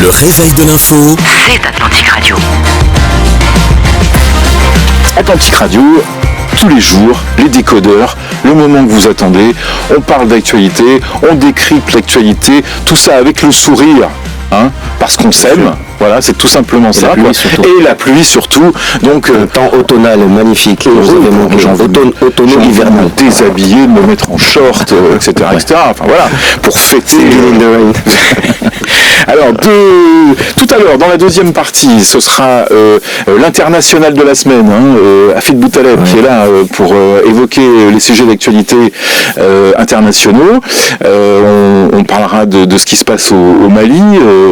Le réveil de l'info, c'est Atlantic Radio. Atlantic Radio, tous les jours, les décodeurs, le moment que vous attendez, on parle d'actualité, on décrypte l'actualité, tout ça avec le sourire, parce qu'on s'aime. Voilà, c'est tout simplement ça. Et la pluie surtout. Donc, temps automnal magnifique. Automnal hivernal. Déshabillé, de me mettre en short, etc., etc. Enfin voilà, pour fêter. Alors, tout à l'heure, dans la deuxième partie, ce sera l'international de la semaine, Afid Boutaleb, qui est là pour évoquer les sujets d'actualité internationaux. On parlera de ce qui se passe au Mali,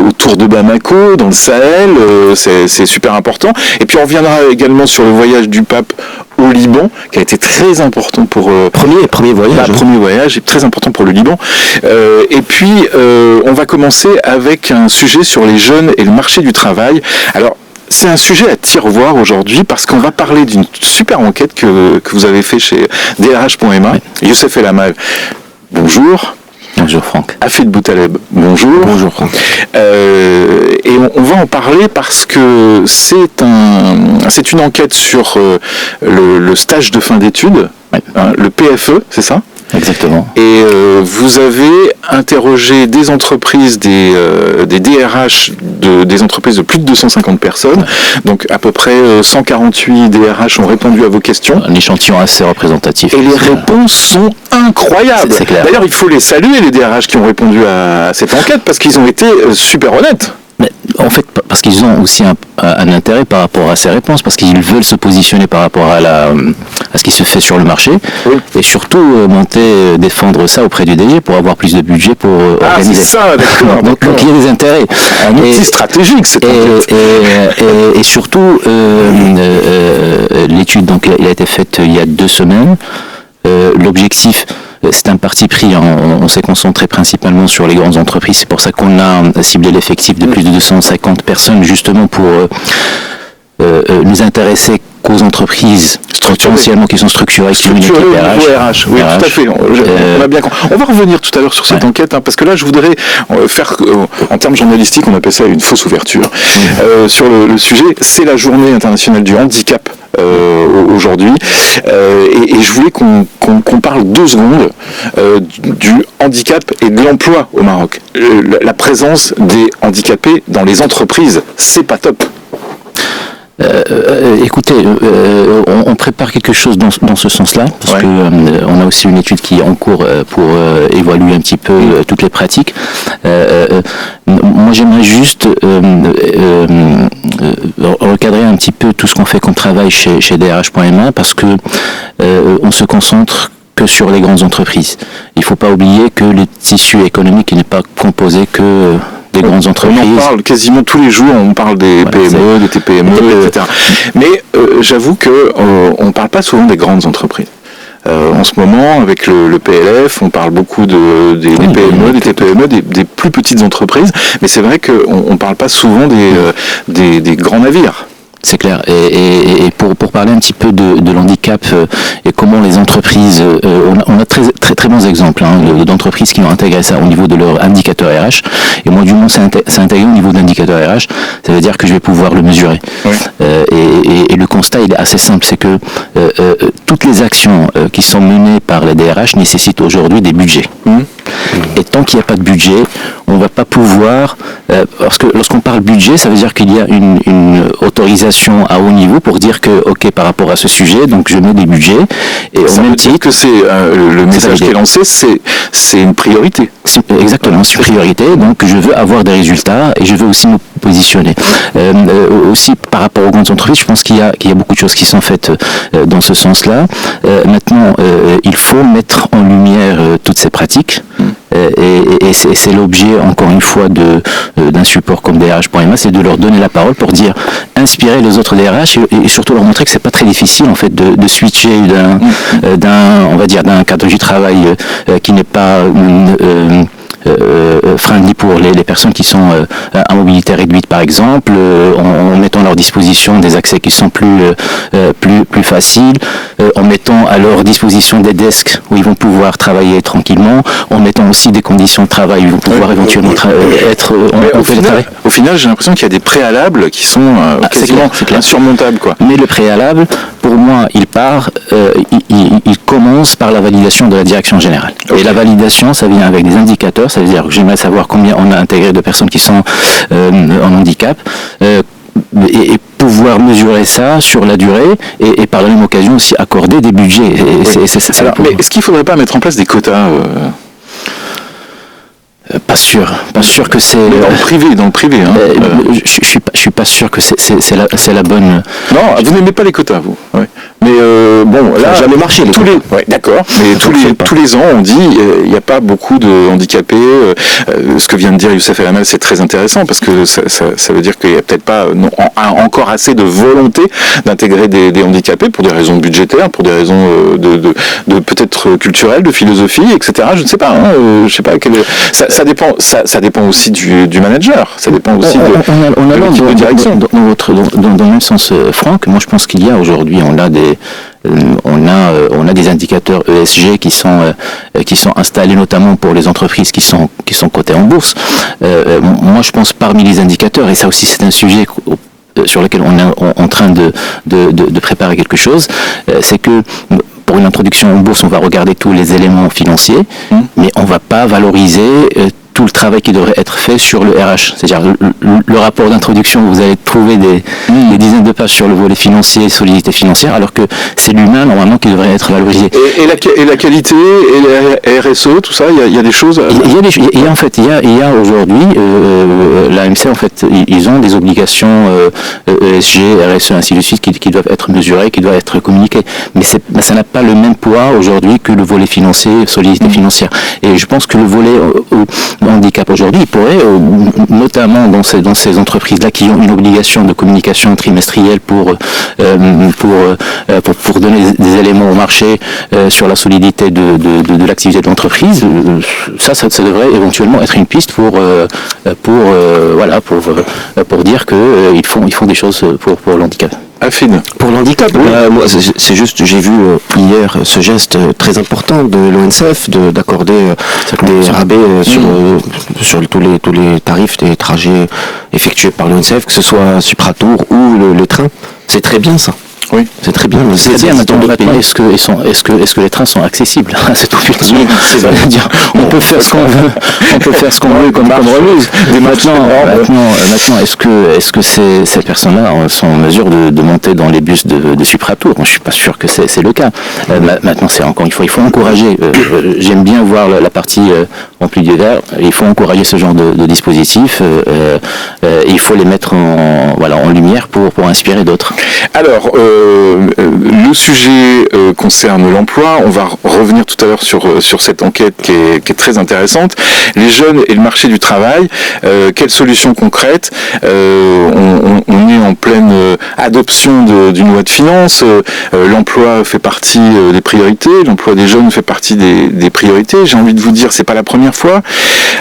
autour de Bamako, dans le Sahel, c'est super important. Et puis on reviendra également sur le voyage du pape au Liban, qui a été très important pour... Premier voyage. Premier voyage, très important pour le Liban. Et puis, on va commencer avec un sujet sur les jeunes et le marché du travail. Alors, c'est un sujet à tiroir aujourd'hui parce qu'on va parler d'une super enquête que vous avez fait chez DRH.ma. Oui. Youssef El Amal, bonjour. Bonjour Franck. Afid Boutaleb, bonjour. Bonjour Franck. Et on va en parler parce que c'est une enquête sur le stage de fin d'études, le PFE, c'est ça ? Exactement. Et vous avez interrogé des entreprises, des DRH, des entreprises de plus de 250 personnes. Donc à peu près 148 DRH ont répondu à vos questions. Un échantillon assez représentatif. Et les réponses sont incroyables. C'est clair. D'ailleurs, il faut les saluer, les DRH qui ont répondu à cette enquête, parce qu'ils ont été super honnêtes. Mais en fait, parce qu'ils ont aussi un intérêt par rapport à ces réponses, parce qu'ils veulent se positionner par rapport à ce qui se fait sur le marché, et surtout défendre ça auprès du DG pour avoir plus de budget pour organiser. C'est ça, d'accord. donc il y a des intérêts. Un outil stratégique, c'est et surtout, l'étude donc, elle a été faite il y a 2 semaines. L'objectif, c'est un parti pris, on s'est concentré principalement sur les grandes entreprises, c'est pour ça qu'on a ciblé l'effectif de plus de 250 personnes, justement pour nous intéresser qu'aux entreprises potentiellement qui sont structurées qui ont une équipe RH. Oui, tout à fait. On a bien compris. On va revenir tout à l'heure sur cette enquête, parce que là, je voudrais faire, en termes journalistiques, on appelle ça une fausse ouverture. Sur le sujet, c'est la journée internationale du handicap aujourd'hui, et je voulais qu'on parle 2 secondes du handicap et de l'emploi au Maroc. La présence des handicapés dans les entreprises, c'est pas top. Écoutez, on prépare quelque chose dans ce sens-là, parce que on a aussi une étude qui est en cours pour évaluer un petit peu toutes les pratiques. Moi, j'aimerais juste recadrer un petit peu tout ce qu'on fait comme travail chez DRH.ma, parce que on se concentre que sur les grandes entreprises. Il ne faut pas oublier que le tissu économique n'est pas composé que des grandes entreprises. On en parle quasiment tous les jours, on parle des PME, des TPME, etc. Mais j'avoue qu'on ne parle pas souvent des grandes entreprises. En ce moment, avec le PLF, on parle beaucoup des PME, des TPME, des plus petites entreprises, mais c'est vrai qu'on ne parle pas souvent des grands navires. C'est clair. Et pour parler un petit peu de l'handicap et comment les entreprises, on a très très bons exemples d'entreprises qui ont intégré ça au niveau de leur indicateur RH. Et moi, du moins, c'est intégré au niveau de l'indicateur RH. Ça veut dire que je vais pouvoir le mesurer. Oui. Et le constat, il est assez simple, c'est que toutes les actions qui sont menées par les DRH nécessitent aujourd'hui des budgets. Et tant qu'il n'y a pas de budget, on ne va pas pouvoir... parce que lorsqu'on parle budget, ça veut dire qu'il y a une autorisation à haut niveau pour dire que, OK, par rapport à ce sujet, donc je mets des budgets. Et ça veut dire que c'est le message qui est lancé, c'est une priorité. Exactement, c'est une priorité. Donc je veux avoir des résultats et je veux aussi me positionner. Aussi, par rapport aux grandes entreprises, je pense qu'il y a beaucoup de choses qui sont faites dans ce sens-là. Maintenant, il faut mettre en lumière toutes ces pratiques. Et c'est l'objet, encore une fois, d'un support comme DRH.ma, c'est de leur donner la parole pour dire, inspirer les autres DRH et surtout leur montrer que c'est pas très difficile en fait de switcher on va dire d'un cadre du travail qui n'est pas friendly pour les personnes qui sont à mobilité réduite, par exemple, en mettant à leur disposition des accès qui sont plus faciles, en mettant à leur disposition des desks où ils vont pouvoir travailler tranquillement, en mettant aussi des conditions de travail où ils vont pouvoir éventuellement être en télétravail. Au final, j'ai l'impression qu'il y a des préalables qui sont quasiment insurmontables, quoi. Mais le préalable, pour moi, il commence par la validation de la direction générale. Okay. Et la validation, ça vient avec des indicateurs, ça veut dire que j'aimerais savoir combien on a intégré de personnes qui sont en handicap. Et pouvoir mesurer ça sur la durée et par la même occasion aussi accorder des budgets. Alors, mais est-ce qu'il ne faudrait pas mettre en place des quotas Pas sûr que c'est... Mais dans le privé. Hein. Je suis pas sûr que c'est la bonne... Non, vous n'aimez pas les quotas, vous. Ouais. Mais bon, là... Ça n'a jamais marché. Ouais, d'accord. Mais tous les ans, on dit il n'y a pas beaucoup de handicapés. Ce que vient de dire Youssef El Amal, c'est très intéressant parce que ça veut dire qu'il n'y a peut-être pas encore assez de volonté d'intégrer des handicapés pour des raisons budgétaires, pour des raisons de peut-être culturelles, de philosophie, etc. Je ne sais pas. Je sais pas ça dépend aussi du manager. Ça dépend aussi on a de l'équipe de direction. Dans le même sens, Franck, moi je pense qu'il y a aujourd'hui, on a des indicateurs ESG qui sont installés notamment pour les entreprises qui sont cotées en bourse. Moi je pense parmi les indicateurs, et ça aussi c'est un sujet sur lequel on est en train de préparer quelque chose, c'est que pour une introduction en bourse, on va regarder tous les éléments financiers, mais on ne va pas valoriser tout le travail qui devrait être fait sur le RH. C'est-à-dire le rapport d'introduction, vous allez trouver des dizaines de pages sur le volet financier, solidité financière, alors que c'est l'humain normalement qui devrait être valorisé. Et la qualité, et la RSE, tout ça, il y a des choses... Il y a aujourd'hui, l'AMC, en fait, ils ont des obligations ESG, RSE, ainsi de suite, qui doivent être mesurées, qui doivent être communiquées. Mais ça n'a pas le même poids aujourd'hui que le volet financier, solidité financière. Et je pense que le volet handicap aujourd'hui, il pourrait, notamment dans ces entreprises-là qui ont une obligation de communication trimestrielle pour donner des éléments au marché sur la solidité de l'activité de l'entreprise, ça devrait éventuellement être une piste pour dire que ils font des choses pour l'handicap. Affine. Pour l'handicap, moi, c'est juste, j'ai vu hier ce geste très important de l'ONCF d'accorder des rabais sur tous les tarifs des trajets effectués par l'ONCF, que ce soit Supratour ou le train. C'est très bien ça. Oui, c'est très bien. C'est bien maintenant. Est-ce que les trains sont accessibles? C'est tout petit. On peut faire ce qu'on veut. On peut faire ce qu'on veut comme remise. Maintenant, est-ce que ces personnes-là sont en mesure de monter dans les bus de Supratour? Moi, je suis pas sûr que c'est le cas. Maintenant, c'est encore. Il faut encourager. J'aime bien voir la partie remplie du verre. Il faut encourager ce genre de dispositifs. Il faut les mettre en lumière pour inspirer d'autres. Alors. Le sujet concerne l'emploi. On va revenir tout à l'heure sur cette enquête qui est très intéressante. Les jeunes et le marché du travail. Quelles solutions concrètes? On est en pleine adoption d'une loi de finances. L'emploi fait partie des priorités. L'emploi des jeunes fait partie des priorités. J'ai envie de vous dire, c'est pas la première fois.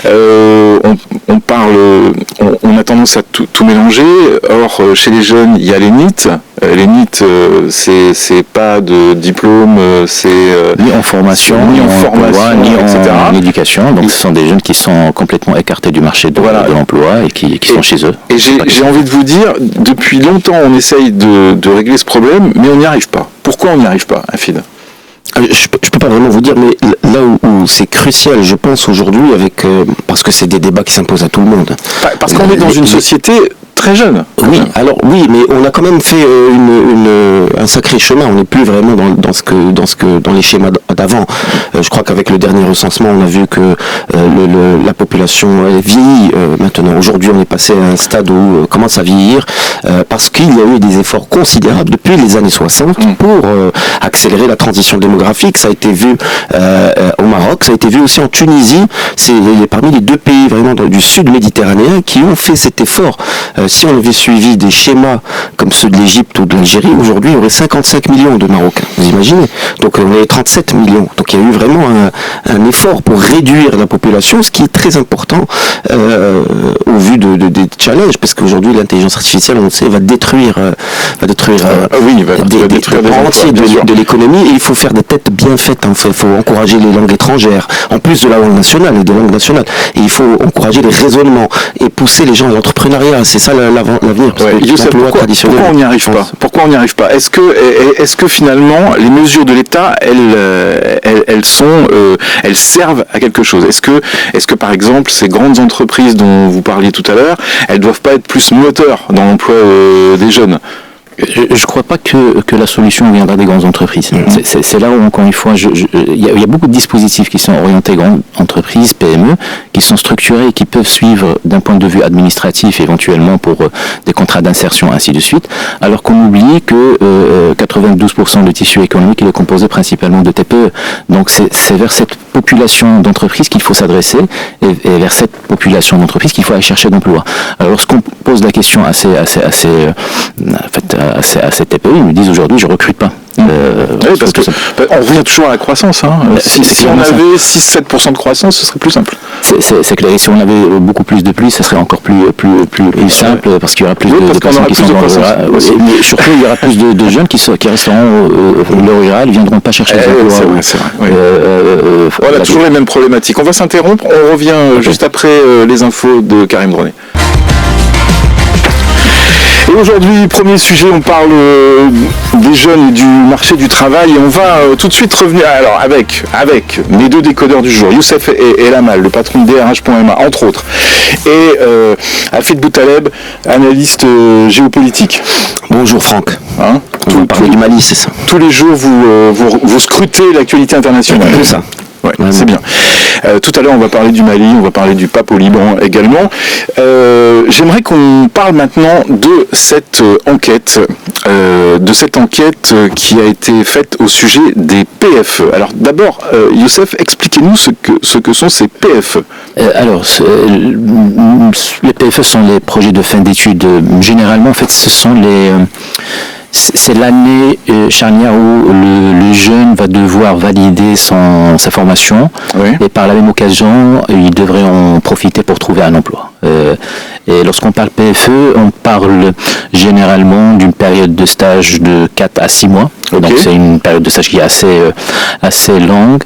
On a tendance à tout mélanger. Or, chez les jeunes, il y a les NEET. Les NEET, c'est pas de diplôme, c'est ni en formation, ni en éducation. Donc, ce sont des jeunes qui sont complètement écartés du marché de l'emploi et qui sont chez eux. Et j'ai envie de vous dire, depuis longtemps, on essaye de régler ce problème, mais on n'y arrive pas. Pourquoi on n'y arrive pas, Afid? Je peux pas vraiment vous dire, mais là où c'est crucial, je pense aujourd'hui, parce que c'est des débats qui s'imposent à tout le monde. Parce qu'on est dans une société très jeune. Oui, alors oui, mais on a quand même fait un sacré chemin. On n'est plus vraiment dans les schémas d'avant. Je crois qu'avec le dernier recensement, on a vu que la population vieillit maintenant. Aujourd'hui, on est passé à un stade où commence à vieillir parce qu'il y a eu des efforts considérables depuis les années 60 pour accélérer la transition démographique. Ça a été vu au Maroc, ça a été vu aussi en Tunisie. C'est parmi les deux pays vraiment du sud méditerranéen qui ont fait cet effort si on avait suivi des schémas comme ceux de l'Égypte ou de l'Algérie, aujourd'hui, il y aurait 55 millions de Marocains. Vous imaginez? Donc, on est 37 millions. Donc, il y a eu vraiment un effort pour réduire la population, ce qui est très important au vu des challenges, parce qu'aujourd'hui, l'intelligence artificielle, on le sait, va détruire des pans entiers de l'économie, et il faut faire des têtes bien faites. Il faut encourager les langues étrangères, en plus de la langue nationale et des langues nationales. Et il faut encourager les raisonnements et pousser les gens à l'entrepreneuriat. C'est ça l'avenir. Youssef, pourquoi on n'y arrive pas? Pourquoi on n'y arrive pas? Est-ce que finalement les mesures de l'État, elles servent à quelque chose? Est-ce que par exemple ces grandes entreprises dont vous parliez tout à l'heure, elles doivent pas être plus moteurs dans l'emploi des jeunes? Je ne crois pas que la solution viendra des grandes entreprises. C'est là où, encore une fois, il y a beaucoup de dispositifs qui sont orientés grandes entreprises, PME, qui sont structurés et qui peuvent suivre d'un point de vue administratif, éventuellement pour des contrats d'insertion, ainsi de suite, alors qu'on oublie que 92% du tissu économique il est composé principalement de TPE. Donc c'est vers cette population d'entreprises qu'il faut s'adresser et vers cette population d'entreprises qu'il faut aller chercher d'emploi. Alors lorsqu'on pose la question à ces TPE, ils nous disent aujourd'hui je recrute pas. Oui, parce que on revient toujours à la croissance. Si on avait 6-7% de croissance, ce serait plus simple. C'est clair. Et si on avait beaucoup plus de pluie, ce serait encore plus simple, parce qu'il y aura plus de personnes qui sont dans le rural. Mais surtout, il y aura plus de jeunes qui resteront au rural, ils viendront pas chercher des emplois. C'est vrai. Voilà, toujours les mêmes problématiques. On va s'interrompre. On revient juste après les infos de Karim Droné. Et aujourd'hui, premier sujet, on parle des jeunes et du marché du travail, et on va tout de suite revenir avec mes deux décodeurs du jour, Youssef et Lamal, le patron de DRH.ma, entre autres, et Hafid Boutaleb, analyste géopolitique. Bonjour Franck. On parle du Mali, c'est ça. Tous les jours, vous scrutez l'actualité internationale. C'est ça. Ouais, c'est bien. Tout à l'heure, on va parler du Mali, on va parler du pape au Liban également. J'aimerais qu'on parle maintenant de cette enquête qui a été faite au sujet des PFE. Alors d'abord, Youssef, expliquez-nous ce que sont ces PFE. Les PFE sont les projets de fin d'études. Généralement, en fait, ce sont c'est l'année charnière où le jeune va devoir valider sa formation, oui. Et par la même occasion, il devrait en profiter pour trouver un emploi. Et lorsqu'on parle PFE, on parle généralement d'une période de stage de 4 à 6 mois. Okay. Donc c'est une période de stage qui est assez longue.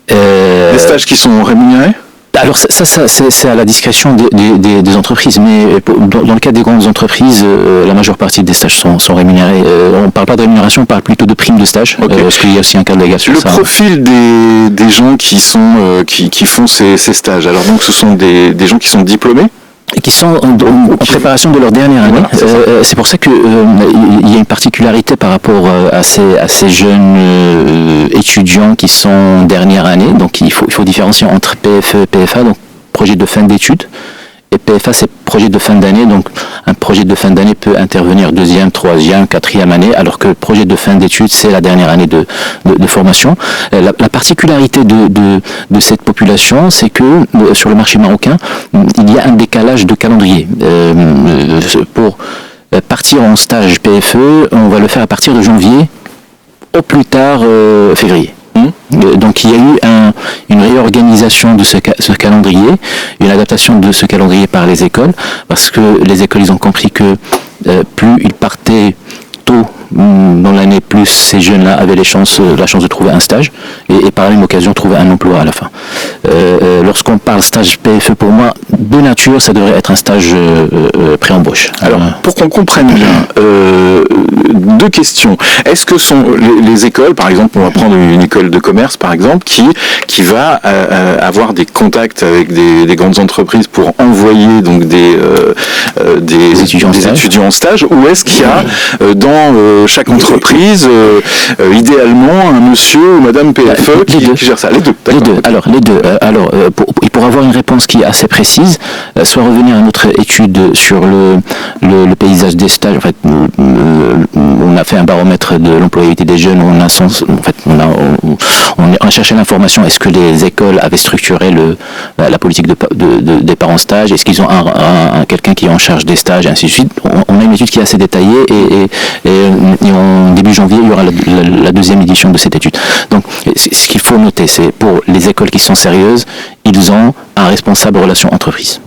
Des stages qui sont rémunérés ? Alors ça c'est à la discrétion des entreprises, mais dans le cas des grandes entreprises, la majeure partie des stages sont rémunérés. On ne parle pas de rémunération, on parle plutôt de prime de stage, okay. Parce qu'il y a aussi un cas légal sur ça. Le profil des gens qui font ces stages, alors donc ce sont des gens qui sont diplômés ? Et qui sont en préparation de leur dernière année. Voilà, c'est pour ça que il y a une particularité par rapport à ces jeunes étudiants qui sont en dernière année. Donc il faut différencier entre PFE et PFA, donc projet de fin d'études. Et PFA, c'est projet de fin d'année. Donc un projet de fin d'année peut intervenir 2e, 3e, 4e année, alors que le projet de fin d'études, c'est la dernière année de formation. La particularité de cette population, c'est que sur le marché marocain, il y a un décalage de calendrier. Pour partir en stage PFE, on va le faire à partir de janvier, au plus tard février. Donc il y a eu une réorganisation de ce calendrier, une adaptation de ce calendrier par les écoles, parce que les écoles ils ont compris que plus ils partaient tôt dans l'année, plus ces jeunes-là avaient la chance de trouver un stage et par la même occasion trouver un emploi à la fin. Lorsqu'on parle stage PFE, pour moi, de nature, ça devrait être un stage pré-embauche. Alors, pour qu'on comprenne bien, deux questions. Est-ce que sont les écoles, par exemple, on va prendre une école de commerce, par exemple, qui va avoir des contacts avec des grandes entreprises pour envoyer donc des étudiants en stage, ou est-ce qu'il y a dans chaque entreprise, idéalement, un monsieur ou madame PFE qui gère ça? Les deux. Les deux. Pour avoir une réponse qui est assez précise, soit revenir à notre étude sur le paysage des stages. En fait, on a fait un baromètre de l'employabilité des jeunes où on a cherché l'information, est-ce que les écoles avaient structuré la politique des parents stages, est-ce qu'ils ont quelqu'un qui est en charge des stages, et ainsi de suite. On a une étude qui est assez détaillée et en début janvier, il y aura la deuxième édition de cette étude. Donc, ce qu'il faut noter, c'est pour les écoles qui sont sérieuses, ils ont un responsable relation entreprise.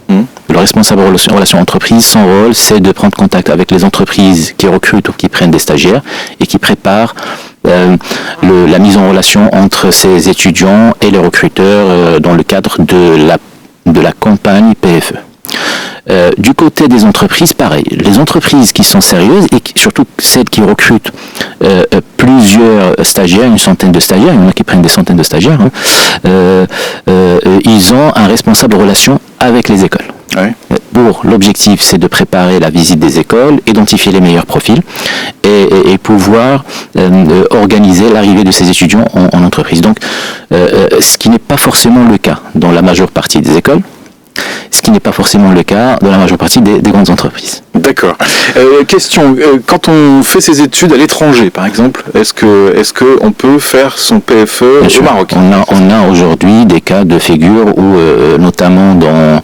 Le responsable relation entreprise, son rôle, c'est de prendre contact avec les entreprises qui recrutent ou qui prennent des stagiaires et qui préparent la mise en relation entre ces étudiants et les recruteurs dans le cadre de la campagne PFE. Du côté des entreprises, pareil. Les entreprises qui sont sérieuses et surtout celles qui recrutent plusieurs stagiaires, une centaine de stagiaires, il y en a qui prennent des centaines de stagiaires, ils ont un responsable de relation avec les écoles. Ouais. Pour l'objectif, c'est de préparer la visite des écoles, identifier les meilleurs profils et pouvoir organiser l'arrivée de ces étudiants en entreprise. Donc, ce qui n'est pas forcément le cas dans la majeure partie des écoles. Ce qui n'est pas forcément le cas dans la majeure partie des grandes entreprises. D'accord. Question, quand on fait ses études à l'étranger, par exemple, est-ce que on peut faire son PFE au Maroc ? On a aujourd'hui des cas de figure où, notamment dans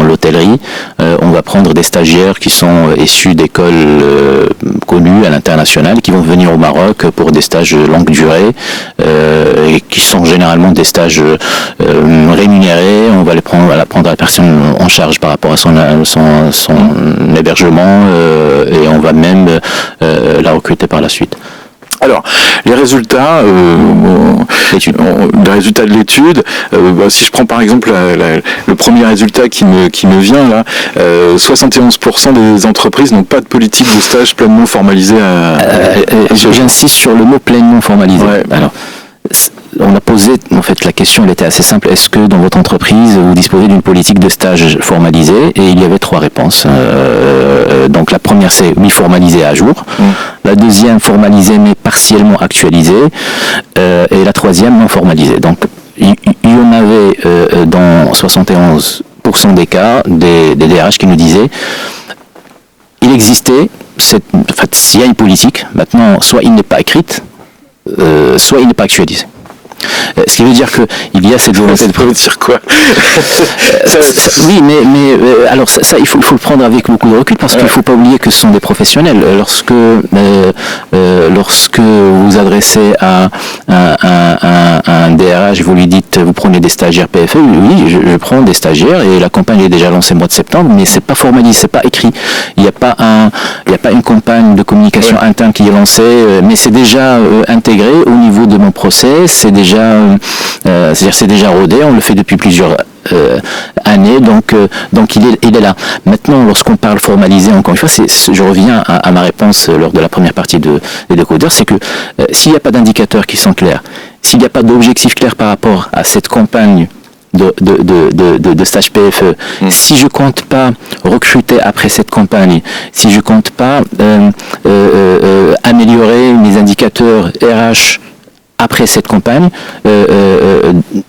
l'hôtellerie, on va prendre des stagiaires qui sont issus d'écoles connues à l'international, qui vont venir au Maroc pour des stages longue durée, et qui sont généralement des stages rémunérés. On va prendre la personne en charge par rapport à son hébergement et on va même la recruter par la suite. Alors, les résultats, de l'étude, si je prends par exemple le premier résultat qui me vient là, 71% des entreprises n'ont pas de politique de stage pleinement formalisée. J'insiste sur le mot pleinement formalisé. Ouais. Alors, on a posé, en fait, la question, elle était assez simple. Est-ce que dans votre entreprise, vous disposez d'une politique de stage formalisée ? Et il y avait 3 réponses. Donc la première, c'est oui, formalisée à jour. La deuxième, formalisée mais partiellement actualisée. Et la troisième, non formalisée. Donc il y en avait dans 71% des cas des DRH qui nous disaient il existait, s'il y a une politique, maintenant, soit il n'est pas écrite, soit il n'est pas actualisé. Ce qui veut dire qu'il y a cette volonté de... Ça veut dire quoi ? Oui, mais alors ça il faut le prendre avec beaucoup de recul parce qu'il ne faut pas oublier que ce sont des professionnels. Lorsque vous adressez à un DRH, vous lui dites vous prenez des stagiaires PFE, oui, je prends des stagiaires et la campagne est déjà lancée au mois de septembre, mais c'est pas formalisé, c'est pas écrit. Il n'y a pas une campagne de communication interne qui est lancée, mais c'est déjà intégré au niveau de mon process, c'est-à-dire c'est déjà rodé, on le fait depuis plusieurs années, donc il est là. Maintenant, lorsqu'on parle formalisé, encore une fois, je reviens à ma réponse lors de la première partie des décodeurs, c'est que s'il n'y a pas d'indicateurs qui sont clairs, s'il n'y a pas d'objectifs clairs par rapport à cette campagne de stage PFE, si je compte pas recruter après cette campagne, si je compte pas améliorer mes indicateurs RH après cette campagne,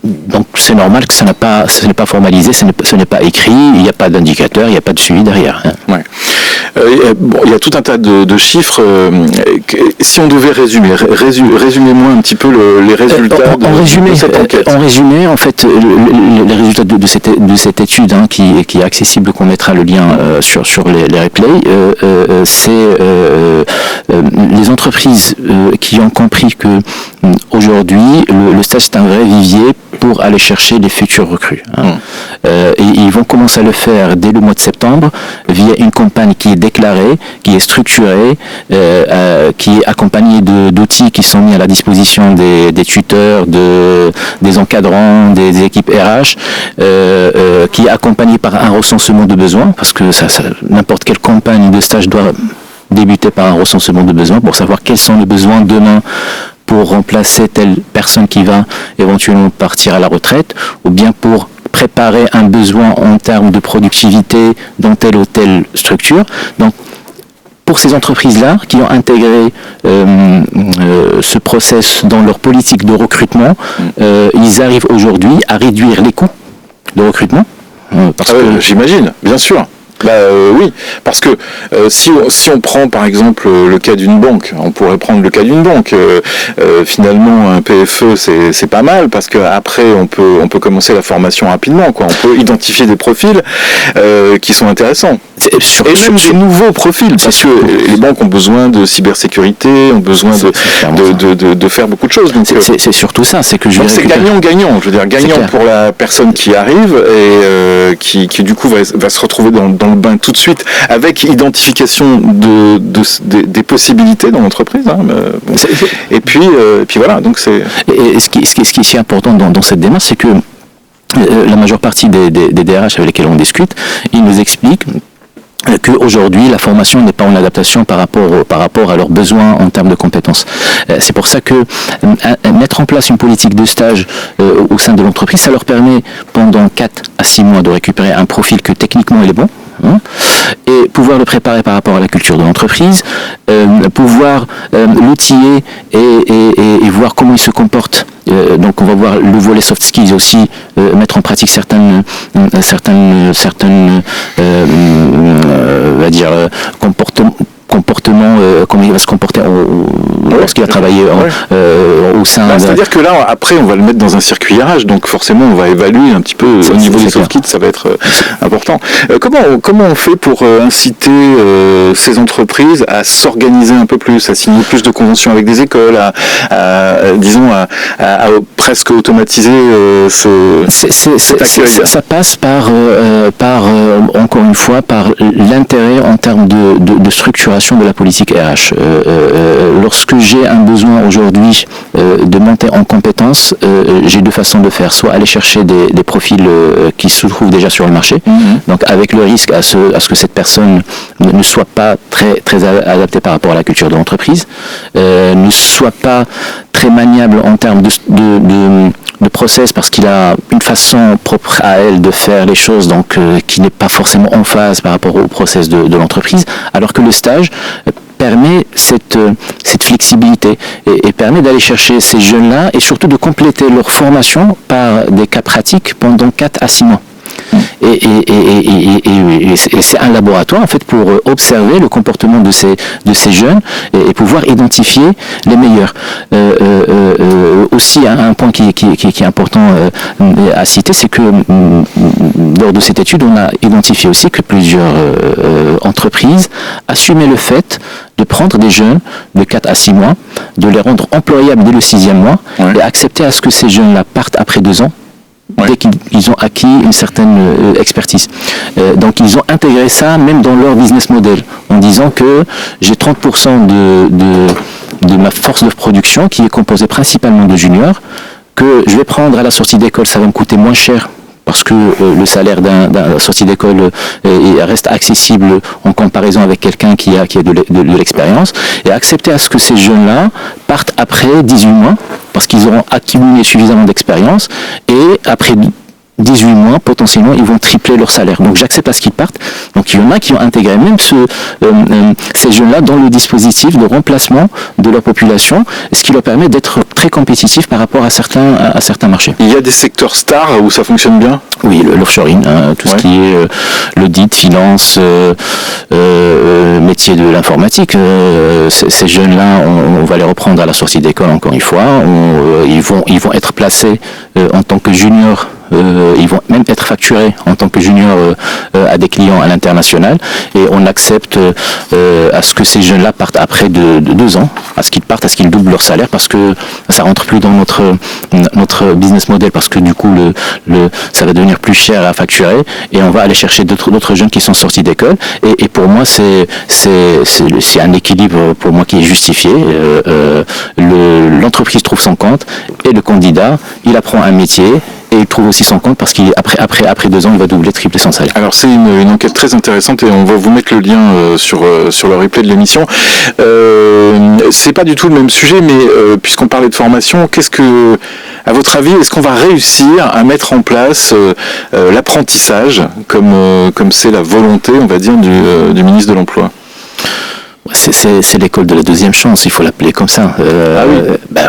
donc c'est normal que ce n'est pas formalisé, ce n'est pas écrit, il n'y a pas d'indicateur, il n'y a pas de suivi derrière. Ouais. Il y a tout un tas de chiffres. Si on devait résumez-moi un petit peu les résultats de cette enquête. En résumé, en fait, les résultats de cette étude qui est accessible, qu'on mettra le lien sur les replays, c'est les entreprises qui ont compris que aujourd'hui, le stage c'est un vrai vivier pour aller chercher les futurs recrues. Et ils vont commencer à le faire dès le mois de septembre via une campagne qui est déclarée, qui est structurée, qui est accompagnée d'outils qui sont mis à la disposition des tuteurs, des encadrants, des équipes RH, qui est accompagnée par un recensement de besoins, parce que n'importe quelle campagne de stage doit débuter par un recensement de besoins pour savoir quels sont les besoins demain pour remplacer telle personne qui va éventuellement partir à la retraite, ou bien pour préparer un besoin en termes de productivité dans telle ou telle structure. Donc, pour ces entreprises-là qui ont intégré ce process dans leur politique de recrutement, ils arrivent aujourd'hui à réduire les coûts de recrutement. J'imagine, bien sûr. Oui, parce que si on prend par exemple le cas d'une banque, on pourrait prendre le cas d'une banque. Finalement, un PFE c'est pas mal parce que après on peut commencer la formation rapidement, quoi. On peut identifier des profils qui sont intéressants. Et même des nouveaux profils, parce que les banques ont besoin de cybersécurité, ont besoin de faire beaucoup de choses. Donc c'est surtout ça, c'est que c'est gagnant-gagnant. Je veux dire gagnant pour la personne qui arrive et qui du coup va se retrouver dans le bain tout de suite avec identification des possibilités dans l'entreprise. Hein. Et puis voilà. Donc c'est. Et ce qui est si important dans cette démarche, c'est que la majeure partie des DRH avec lesquels on discute, ils nous expliquent qu'aujourd'hui, la formation n'est pas en adaptation par rapport à leurs besoins en termes de compétences. C'est pour ça que mettre en place une politique de stage au sein de l'entreprise, ça leur permet pendant 4 à 6 mois de récupérer un profil que techniquement il est bon, et pouvoir le préparer par rapport à la culture de l'entreprise, pouvoir l'outiller et voir comment il se comporte. Donc on va voir le volet soft skills aussi, mettre en pratique certaines on va dire comportement, comment il va se comporter lorsqu'il va travailler au sein c'est-à-dire que là, après, on va le mettre dans un circuit RH, donc forcément, on va évaluer un petit peu au niveau des soft skills, ça va être important. Comment on fait pour inciter ces entreprises à s'organiser un peu plus, à signer plus de conventions avec des écoles, à presque automatiser cet accueil? Ça passe par encore une fois, par l'intérêt en termes de structuration de la politique RH. Lorsque j'ai un besoin aujourd'hui de monter en compétences, j'ai 2 façons de faire. Soit aller chercher des profils qui se trouvent déjà sur le marché, donc avec le risque à ce que cette personne ne soit pas très adaptée par rapport à la culture de l'entreprise, ne soit pas très maniable en termes de process parce qu'il a une façon propre à elle de faire les choses, donc qui n'est pas forcément en phase par rapport au process de l'entreprise, alors que le stage permet cette flexibilité et permet d'aller chercher ces jeunes-là et surtout de compléter leur formation par des cas pratiques pendant 4 à 6 mois. Et c'est un laboratoire en fait pour observer le comportement de ces jeunes et pouvoir identifier les meilleurs. Aussi un point qui est important à citer, c'est que lors de cette étude, on a identifié aussi que plusieurs entreprises assumaient le fait de prendre des jeunes de 4 à 6 mois, de les rendre employables dès le 6e mois et accepter à ce que ces jeunes-là partent après 2 ans. Dès qu'ils ont acquis une certaine expertise. Donc ils ont intégré ça même dans leur business model, en disant que j'ai 30% de ma force de production qui est composée principalement de juniors, que je vais prendre à la sortie d'école, ça va me coûter moins cher parce que le salaire d'un sortie d'école reste accessible en comparaison avec quelqu'un qui a de l'expérience, et accepter à ce que ces jeunes-là partent après 18 mois, parce qu'ils auront accumulé suffisamment d'expérience, et après 18 mois, potentiellement, ils vont tripler leur salaire. Donc j'accepte à ce qu'ils partent. Donc il y en a qui ont intégré même ces jeunes-là dans le dispositif de remplacement de leur population, ce qui leur permet d'être très compétitifs par rapport à certains marchés. Il y a des secteurs stars où ça fonctionne bien ? Oui, l'offshoring, tout ce qui est l'audit, finance, métier de l'informatique. Ces jeunes-là, on va les reprendre à la sortie d'école encore une fois. Ils vont être placés en tant que juniors. Ils vont même être facturés en tant que juniors à des clients à l'international, et on accepte à ce que ces jeunes-là partent après de 2 ans, à ce qu'ils doublent leur salaire, parce que ça rentre plus dans notre business model, parce que du coup ça va devenir plus cher à facturer, et on va aller chercher d'autres jeunes qui sont sortis d'école, et pour moi c'est un équilibre pour moi qui est justifié. L'entreprise trouve son compte, et le candidat il apprend un métier, et il trouve aussi son compte parce qu'après 2 ans, il va doubler, tripler son salaire. Alors c'est une enquête très intéressante, et on va vous mettre le lien sur le replay de l'émission. C'est pas du tout le même sujet, mais puisqu'on parlait de formation, à votre avis, est-ce qu'on va réussir à mettre en place l'apprentissage comme c'est la volonté, on va dire, du ministre de l'Emploi ? c'est l'école de la deuxième chance, il faut l'appeler comme ça.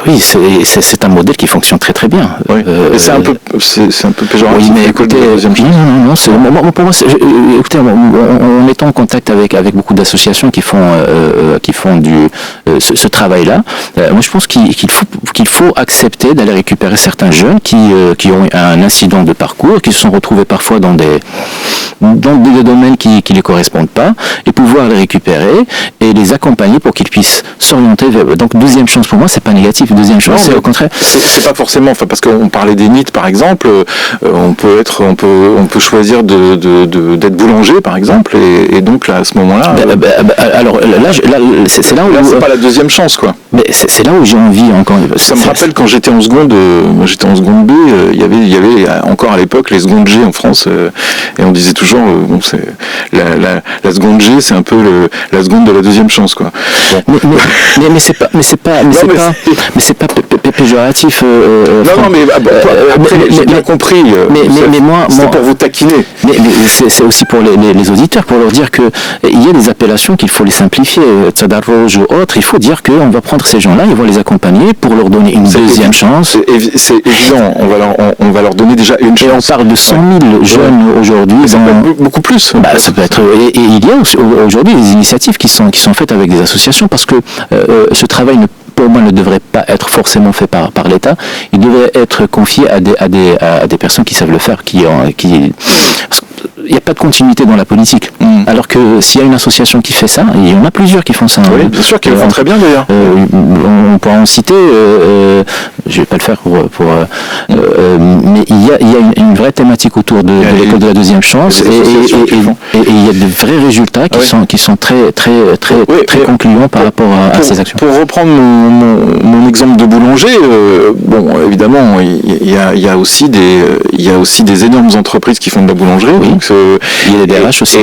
Oui, c'est un modèle qui fonctionne très très bien. Oui. Et c'est un peu péjoratif. Oui, mais écoutez, non, pour moi, écoutez, on est en contact avec beaucoup d'associations qui font ce travail-là. Moi, je pense qu'il faut accepter d'aller récupérer certains jeunes qui ont un incident de parcours, qui se sont retrouvés parfois dans des domaines qui ne les correspondent pas, et pouvoir les récupérer et les accompagner pour qu'ils puissent s'orienter vers... Donc, deuxième chance, pour moi, c'est pas négatif. Deuxième chance, c'est au contraire... C'est pas forcément... parce qu'on parlait des NEET, par exemple, on peut choisir d'être boulanger, par exemple, et donc, là, à ce moment-là... alors, là, c'est là où... Là, c'est pas la deuxième chance, quoi. Mais c'est là où j'ai envie encore... Ça me rappelle quand j'étais en seconde, B, il y avait encore à l'époque les secondes G en France, et on disait toujours, c'est la seconde G, c'est un peu la seconde de la deuxième chance, quoi. Mais c'est pas péjoratif. Après, j'ai bien compris. Mais moi, c'est pour vous taquiner. Mais c'est aussi pour les auditeurs, pour leur dire que il y a des appellations qu'il faut les simplifier. Tsadaroj ou autre, il faut dire qu'on va prendre ces gens-là, ils vont les accompagner pour leur donner une deuxième chance. C'est évident, on va leur donner déjà une chance. Et on parle de 100 000 jeunes aujourd'hui. Ça peut être beaucoup plus. Ça peut être. Et il y a aujourd'hui des initiatives qui sont faites avec des associations, parce que ce travail pour moi, ne devrait pas être forcément fait par l'État. Il devrait être confié à des personnes qui savent le faire, il n'y a pas de continuité dans la politique. Alors que s'il y a une association qui fait ça, il y en a plusieurs qui font ça. Oui, bien sûr, qui le font très bien d'ailleurs. On pourra en citer, je vais pas le faire mais il y a une vraie thématique autour de l'école de la deuxième chance, et il y a de vrais résultats qui sont très concluants par rapport à ces actions. Pour reprendre mon exemple de boulanger, évidemment, il y a aussi des énormes entreprises qui font de la boulangerie. Oui. Donc, il y a des DRH aussi.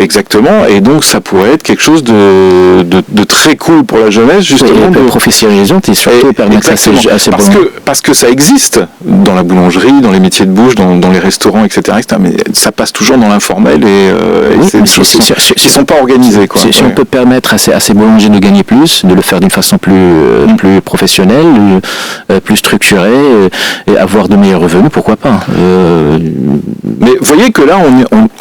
Exactement. Et donc, ça pourrait être quelque chose de très cool pour la jeunesse, justement. De professionnalisation et surtout permettre à ces parce que ça existe dans la boulangerie, dans les métiers de bouche, dans les restaurants, etc. Mais ça passe toujours dans l'informel c'est des choses qui ne sont pas organisées. Quoi. Si on peut permettre à ces boulangers de gagner plus, de le faire d'une façon plus professionnelle, plus structurée, et avoir de meilleurs revenus, pourquoi pas. Mais vous voyez que là,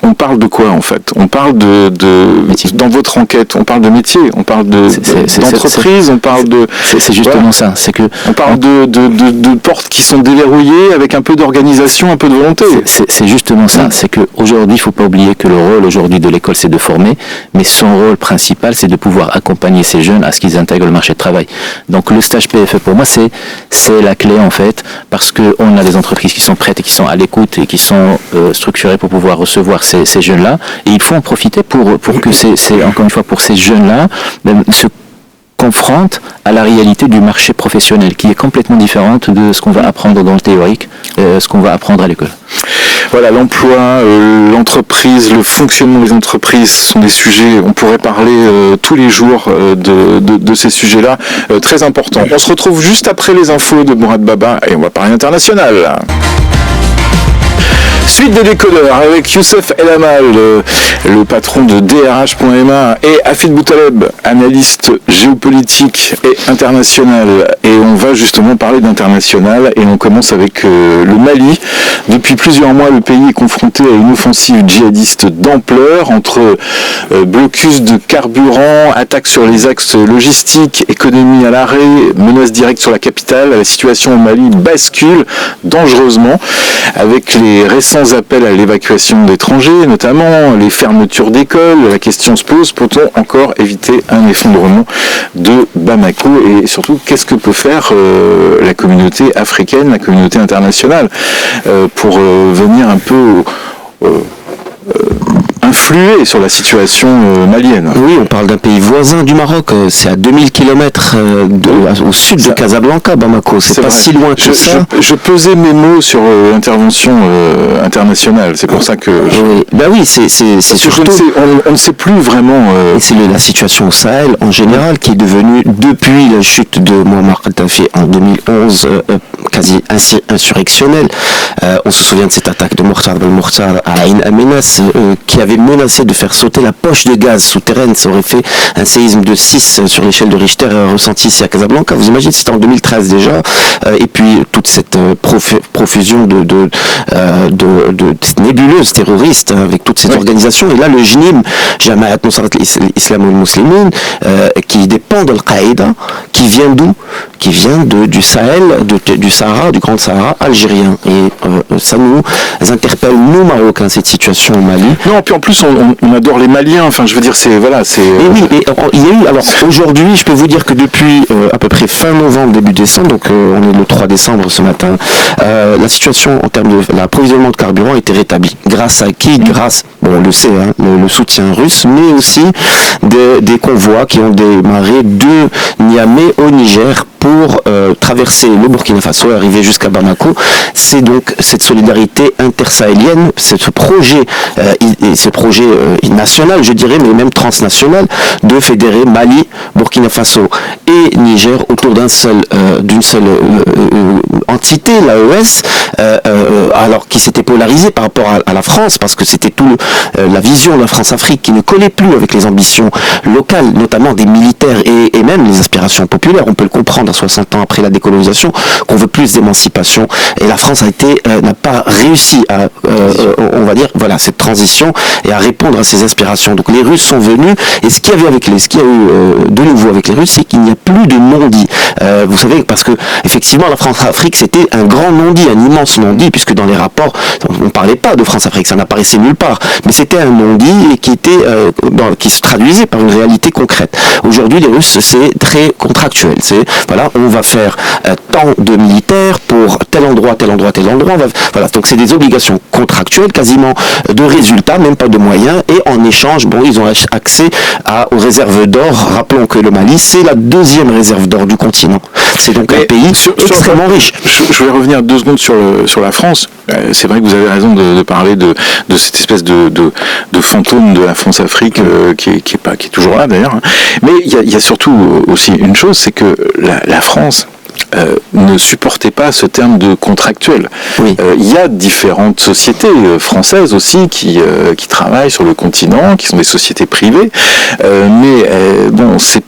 on parle de quoi en fait ? On parle dans votre enquête, on parle de métier, on parle d'entreprise, on parle de... C'est justement ça. C'est que on parle de portes qui sont déverrouillées avec un peu d'organisation, un peu de volonté. C'est justement ça. C'est qu'aujourd'hui, il ne faut pas oublier que le rôle aujourd'hui de l'école, c'est de former, mais son rôle principal, c'est de pouvoir accompagner ces jeunes à ce qu'ils intègrent le marché de travail. Donc le stage PFE, pour moi, c'est la clé en fait, parce qu'on a des entreprises qui sont prêtes et qui sont à l'écoute et qui sont structurées pour pouvoir recevoir ces jeunes-là, et il faut en profiter pour que encore une fois, pour ces jeunes-là, se confrontent à la réalité du marché professionnel, qui est complètement différente de ce qu'on va apprendre dans le théorique, ce qu'on va apprendre à l'école. Voilà, l'emploi, l'entreprise, le fonctionnement des entreprises sont des sujets, on pourrait parler tous les jours de ces sujets-là, très importants. On se retrouve juste après les infos de Mourad Baba et on va parler international. Suite des décodeurs avec Youssef El Amal, le patron de DRH.ma, et Hafid Boutaleb, analyste géopolitique et international. Et on va justement parler d'international, et on commence avec le Mali. Depuis plusieurs mois, le pays est confronté à une offensive djihadiste d'ampleur, entre blocus de carburant, attaques sur les axes logistiques, économie à l'arrêt, menaces directes sur la capitale. La situation au Mali bascule dangereusement, avec les récents appels à l'évacuation d'étrangers, notamment les fermetures d'écoles. La question se pose, peut-on encore éviter un effondrement de Bamako, et surtout qu'est-ce que peut faire la communauté africaine, la communauté internationale pour venir un peu influer sur la situation malienne. Oui, on parle d'un pays voisin du Maroc, c'est à 2000 km au sud de Casablanca, Bamako, c'est pas si loin que ça. Je pesais mes mots sur l'intervention internationale, c'est pour ça que... c'est surtout... On ne sait plus vraiment... C'est la situation au Sahel en général qui est devenue, depuis la chute de Muammar Kadhafi en 2011, quasi insurrectionnelle. On se souvient de cette attaque de Mortar al-Mortar à Ain Amenas, qui avait menacé de faire sauter la poche de gaz souterraine. Ça aurait fait un séisme de 6 sur l'échelle de Richter ressenti ici à Casablanca. Vous imaginez, c'était en 2013 déjà. Et puis toute cette profusion de nébuleuses terroristes, hein, avec toute cette organisation. Et là, le JNIM, Jamaat Nusrat al-Islam al-Muslimin, qui dépend de Al-Qaïda, qui vient d'où? Qui vient du Sahel, du Sahara, du Grand Sahara algérien. Et ça nous interpelle, nous Marocains, cette situation au Mali. Non, puis en plus, on adore les Maliens. Enfin, je veux dire, c'est voilà, c'est. Et oui, et il y a eu. Alors aujourd'hui, je peux vous dire que depuis à peu près fin novembre, début décembre, donc on est le 3 décembre ce matin, la situation en termes de l'approvisionnement de carburant a été rétablie. Grâce à qui? Grâce, bon, on le sait, hein, le soutien russe, mais aussi des convois qui ont démarré de Niamey au Niger pour traverser le Burkina Faso et arriver jusqu'à Bamako. C'est donc cette solidarité intersahélienne, ce projet national, je dirais, mais même transnational, de fédérer Mali, Burkina Faso et Niger autour d'une seule entité, l'AES, alors qui s'était polarisée par rapport à la France, parce que c'était la vision de la France-Afrique qui ne collait plus avec les ambitions locales, notamment des militaires et même les aspirations populaires. On peut le comprendre à 60 ans après la décolonisation, qu'on veut plus d'émancipation. Et la France n'a pas réussi à, on va dire, voilà, cette transition et à répondre à ces aspirations. Donc les Russes sont venus, et ce qu'il y a eu de nouveau avec les Russes, c'est qu'il n'y a plus de non-dit. Vous savez, parce que effectivement, la France-Afrique, c'était un grand non-dit, un immense non-dit, puisque dans les rapports, on ne parlait pas de France-Afrique, ça n'apparaissait nulle part. Mais c'était un non-dit et qui se traduisait par une réalité concrète. Aujourd'hui, les Russes, c'est très contractuel. C'est, voilà, on va faire tant de militaires pour tel endroit. Voilà, donc c'est des obligations contractuelles, quasiment de résultats, même pas de moyens, et en échange, bon, ils ont accès aux réserves d'or. Rappelons que le Mali, c'est la deuxième réserve d'or du continent. C'est donc un pays extrêmement riche. Je vais revenir 2 secondes sur la France. C'est vrai que vous avez raison de parler de cette espèce de fantôme de la France-Afrique qui est toujours là d'ailleurs. Mais il y a surtout aussi une chose, c'est que la France ne supportait pas ce terme de contractuel. Oui. Il y a différentes sociétés françaises aussi qui travaillent sur le continent, qui sont des sociétés privées, mais bon, c'était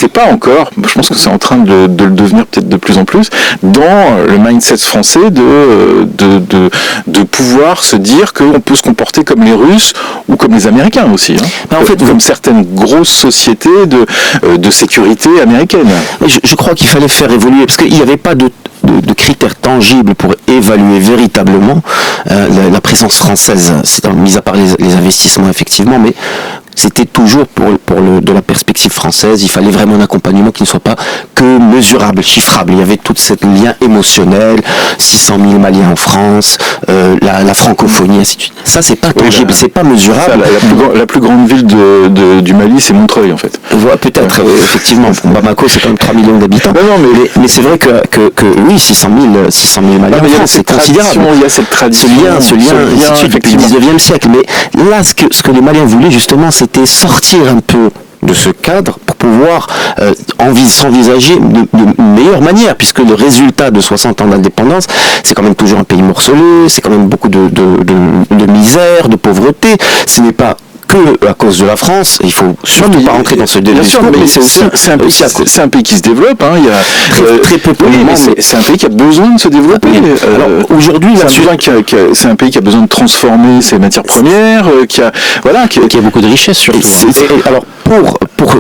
pas encore, je pense que c'est en train de le devenir peut-être de plus en plus, dans le mindset français de pouvoir se dire qu'on peut se comporter comme les Russes ou comme les Américains aussi, hein. En fait, comme certaines grosses sociétés de sécurité américaines. Je crois qu'il fallait faire évoluer, parce qu'il n'y avait pas de critères tangibles pour évaluer véritablement la présence française, mis à part les investissements effectivement, mais c'était toujours de la perspective française. Il fallait vraiment un accompagnement qui ne soit pas que mesurable, chiffrable. Il y avait tout ce lien émotionnel, 600 000 Maliens en France, la francophonie, ainsi de suite. Ça, c'est pas tangible, c'est pas mesurable. La plus grande ville du Mali, c'est Montreuil, en fait. Voilà, peut-être, effectivement. Bamako, c'est quand même 3 millions d'habitants. Mais c'est vrai que oui, 600 000 Maliens en France, c'est considérable. Il y a cette tradition. Ce lien depuis le 19e siècle. Mais là, ce que les Maliens voulaient, justement, c'était sortir un peu de ce cadre pour pouvoir s'envisager de meilleure manière, puisque le résultat de 60 ans d'indépendance, c'est quand même toujours un pays morcelé, c'est quand même beaucoup de misère, de pauvreté. Ce n'est pas que à cause de la France, il faut surtout pas rentrer dans ce discours, mais c'est un pays qui se développe, hein. Il y a très peu polluant, mais c'est un pays qui a besoin de se développer. Alors aujourd'hui, c'est un pays qui a besoin de transformer ses matières premières, qui a beaucoup de richesses surtout. Alors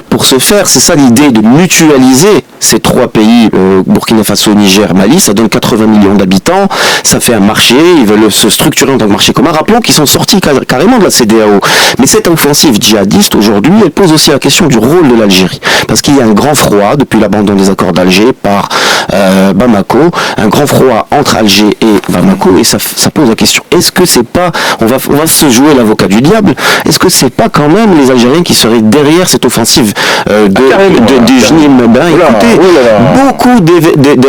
pour ce faire, c'est ça l'idée de mutualiser ces 3 pays, Burkina Faso, Niger, Mali. Ça donne 80 millions d'habitants, ça fait un marché, ils veulent se structurer en tant que marché commun. Rappelons qu'ils sont sortis carrément de la CEDEAO. Mais cette offensive djihadiste aujourd'hui, elle pose aussi la question du rôle de l'Algérie, parce qu'il y a un grand froid depuis l'abandon des accords d'Alger par Bamako, un grand froid entre Alger et Bamako, et ça pose la question, est-ce que c'est pas, on va se jouer l'avocat du diable, est-ce que c'est pas quand même les Algériens qui seraient derrière cette offensive du JNIM? Écoutez, beaucoup